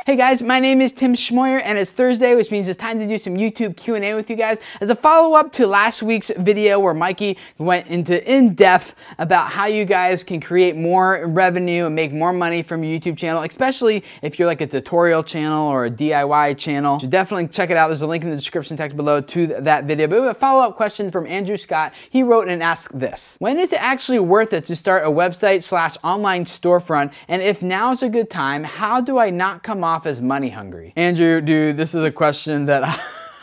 Hey guys, my name is Tim Schmoyer and it's Thursday, which means it's time to do some YouTube Q&A with you guys as a follow-up to last week's video where Mikey went into in-depth about how you guys can create more revenue and make more money from your YouTube channel, especially if you're like a tutorial channel or a DIY channel. You should definitely check it out. There's a link in the description text below to that video. But we have a follow-up question from Andrew Scott. He wrote and asked this: when is it actually worth it to start a website/online storefront? And if now is a good time, how do I not come off as money hungry? Andrew, dude, this is a question that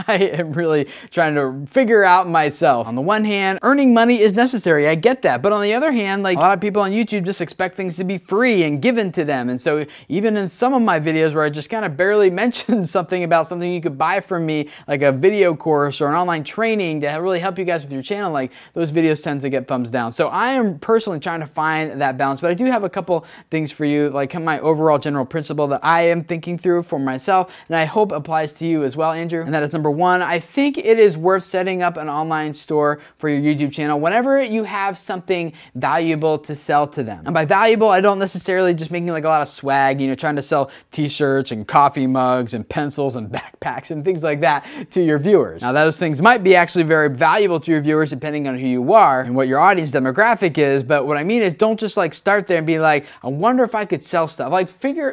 I am really trying to figure out myself. On the one hand, earning money is necessary. I get that. But on the other hand, like a lot of people on YouTube just expect things to be free and given to them. And so even in some of my videos where I just kind of barely mention something about something you could buy from me, like a video course or an online training to really help you guys with your channel, like those videos tend to get thumbs down. So I am personally trying to find that balance, but I do have a couple things for you, like my overall general principle that I am thinking through for myself, and I hope applies to you as well, Andrew. And that is number one, I think it is worth setting up an online store for your YouTube channel whenever you have something valuable to sell to them. And by valuable, I don't necessarily just making like a lot of swag, you know, trying to sell t-shirts and coffee mugs and pencils and backpacks and things like that to your viewers. Now those things might be actually very valuable to your viewers depending on who you are and what your audience demographic is, but what I mean is don't just like start there and be like, I wonder if I could sell stuff. Like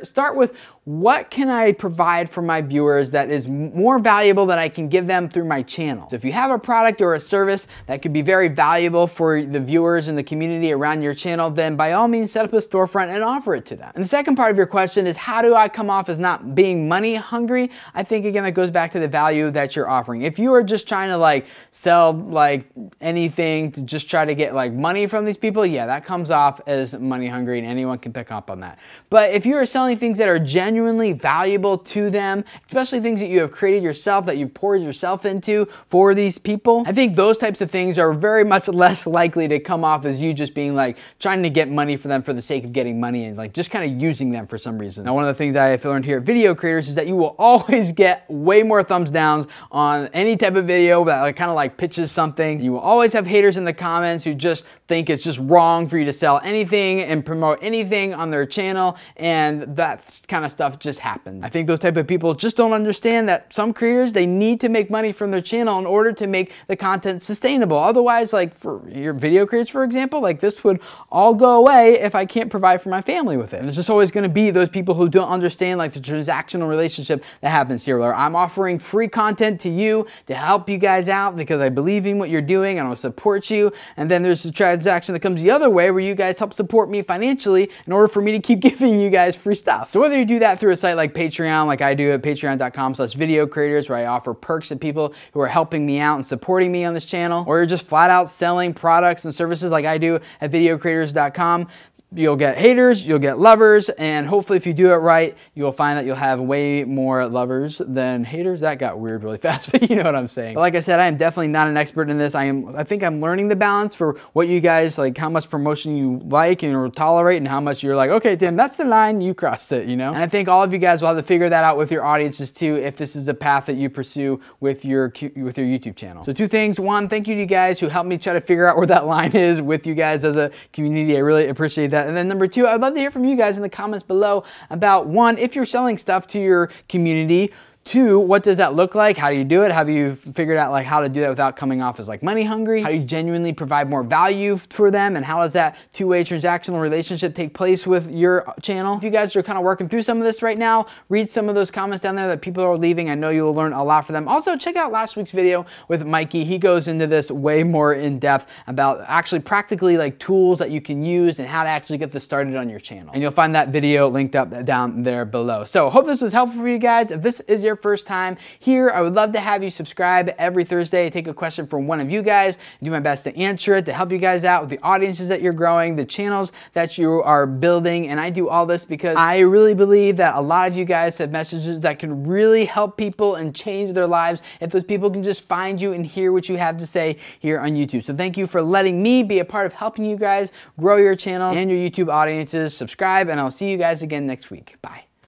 start with, what can I provide for my viewers that is more valuable than I can give them through my channel? So if you have a product or a service that could be very valuable for the viewers and the community around your channel, then by all means set up a storefront and offer it to them. And the second part of your question is, how do I come off as not being money hungry? I think again, that goes back to the value that you're offering. If you are just trying to like sell like anything to just try to get like money from these people, yeah, that comes off as money hungry and anyone can pick up on that. But if you are selling things that are genuinely valuable to them, especially things that you have created yourself, that you've poured yourself into for these people, I think those types of things are very much less likely to come off as you just being like trying to get money for them for the sake of getting money and like just kind of using them for some reason. Now, one of the things I have learned here at Video Creators is that you will always get way more thumbs downs on any type of video that like kind of like pitches something. You will always have haters in the comments who just think it's just wrong for you to sell anything and promote anything on their channel, and that kind of stuff just happens. I think those type of people just don't understand that some creators, they need to make money from their channel in order to make the content sustainable. Otherwise, like for your video creators, for example, like this would all go away if I can't provide for my family with it. And there's just always going to be those people who don't understand like the transactional relationship that happens here, where I'm offering free content to you to help you guys out because I believe in what you're doing and I'll support you. And then there's the transaction that comes the other way where you guys help support me financially in order for me to keep giving you guys free stuff. So whether you do that through a site like Patreon, like I do at patreon.com/videocreators, where I offer perks to people who are helping me out and supporting me on this channel, or you're just flat out selling products and services like I do at videocreators.com, you'll get haters, you'll get lovers, and hopefully if you do it right, you'll find that you'll have way more lovers than haters. That got weird really fast, but you know what I'm saying. But like I said, I am definitely not an expert in this. I think I'm learning the balance for what you guys like, how much promotion you like and or tolerate, and how much you're like, okay, Tim, that's the line, you crossed it, you know? And I think all of you guys will have to figure that out with your audiences too, if this is a path that you pursue with your YouTube channel. So two things. One, thank you to you guys who helped me try to figure out where that line is with you guys as a community. I really appreciate that. And then number two, I'd love to hear from you guys in the comments below about, one, if you're selling stuff to your community. Two, what does that look like? How do you do it? Have you figured out like how to do that without coming off as like money hungry? How do you genuinely provide more value for them? And how does that two-way transactional relationship take place with your channel? If you guys are kind of working through some of this right now, read some of those comments down there that people are leaving. I know you will learn a lot from them. Also, check out last week's video with Mikey. He goes into this way more in depth about actually practically like tools that you can use and how to actually get this started on your channel. And you'll find that video linked up down there below. So hope this was helpful for you guys. If this is your first time here, I would love to have you subscribe every Thursday. I take a question from one of you guys and do my best to answer it, to help you guys out with the audiences that you're growing, the channels that you are building. And I do all this because I really believe that a lot of you guys have messages that can really help people and change their lives if those people can just find you and hear what you have to say here on YouTube. So thank you for letting me be a part of helping you guys grow your channel and your YouTube audiences. Subscribe, and I'll see you guys again next week. Bye.